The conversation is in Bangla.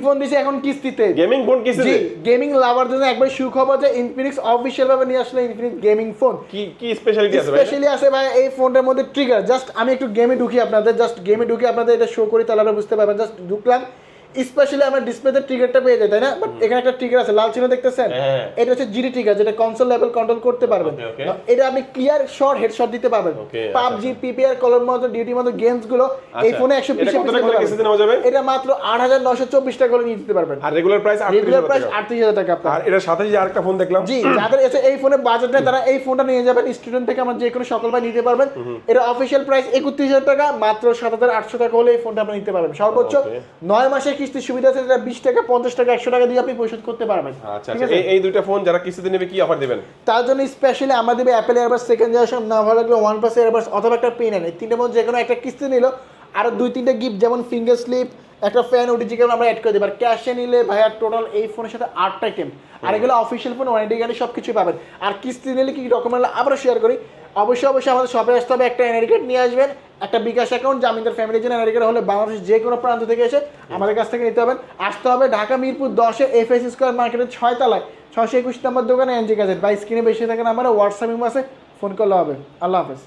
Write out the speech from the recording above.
ফোন দিছি এখন কিস্তিতে। গেমিং ফোন কিস্তিতে? জি, গেমিং লাভার জন্য একবার সুখবর যে ইনফিনিক্স অফিশিয়াল ভাবে নিয়ে আসলে ইনফিনিক্স গেমিং ফোন। কি স্পেশালিটি আছে ভাই? স্পেশালি আছে ভাই এই ফোনটার মধ্যে ট্রিগার। জাস্ট আমি একটু গেমে ঢুকি আপনাদের, এটা শো করি তাহলে আপনারা বুঝতে পারবেন। জাস্ট ঢুকলাম, স্পেশালি আমার ডিসপ্লেতে ট্রিগারটা পেয়ে যায়, তাই না? বাট এখানে একটা ট্রিগার আছে, লাল চিহ্ন দেখতেছেন? এটা হচ্ছে জিডি ট্রিগার, যেটা কনসোল লেভেল কন্ট্রোল করতে পারবেন। এটা আপনি ক্লিয়ার শট হেডশট দিতে পারবেন। পাবজি, পিপিআর, কল অফ মতো, ডিউটি মতো গেমস গুলো এই ফোনে 120 এটা মাত্র 8924 টাকা করে নিয়ে দিতে পারবেন। আর রেগুলার প্রাইস 38000 টাকা আপনার। আর এর সাথে যে আরেকটা ফোন দেখলাম, জি, যাদের এসে এই ফোনে বাজেট নেই তারা এই ফোনটা নিয়ে যাবেন। স্টুডেন্ট থেকে আমার যে কোনো সকল ভাই নিতে পারবেন। এটা অফিশিয়াল প্রাইস 31000 টাকা, মাত্র 7800 টাকা হলে এই ফোনটা আপনি নিতে পারবেন। সর্বোচ্চ 9 মাসের কিস্তি সুবিধা আছে, যেটা 20 টাকা, 50 টাকা, 100 টাকা দিয়ে আপনি পরিশোধ করতে পারবেন। আচ্ছা, এই দুইটা ফোন যারা কিস্তিতে নেবে কি অফার দিবেন? তার জন্য স্পেশালি আমরা দেব অ্যাপল এয়ারবাস সেকেন্ড জেনারেশন, না ভালো লাগলে OnePlus এয়ারবাস অথবা একটা পেন এনে, তিনটের মধ্যে যে কোনো একটা কিস্তি নিল আর 2-3টা গিফট, যেমন ফিঙ্গার স্লিপ, একটা ফ্যান, ওটিজি কেবল আমরা অ্যাড করে দেব। আর ক্যাশে নিলে ভাইয়া টোটাল এই ফোনের সাথে 8টা আইটেম, আর এগুলো অফিশিয়াল ফোন, ওয়ারেন্টি গ্যারান্টি সব কিছু পাবেন। আর কিস্তি নিলে কি ডকুমেন্ট আবার শেয়ার করি, অবশ্যই আমাদের শপে আসতে হবে, একটা এনআইডি কার্ড নিয়ে আসবেন, একটা বিকাশ অ্যাকাউন্ট, জামিনদার ফ্যামিলির জন্য এনআইডি কার্ড হলে বাংলাদেশের যে কোনো প্রান্ত থেকে এসে আমাদের কাছ থেকে নিতে হবে। আসতে হবে ঢাকা মিরপুর 10-এ FS স্কয়ার মার্কেটের 6 তলায় 621 নম্বর দোকানে এনজি গ্যাজেট। বা স্ক্রিনে বেশি থাকে নাম্বারে হোয়াটসঅ্যাপ আছে, ফোন করলে হবে। আল্লাহ হাফেজ।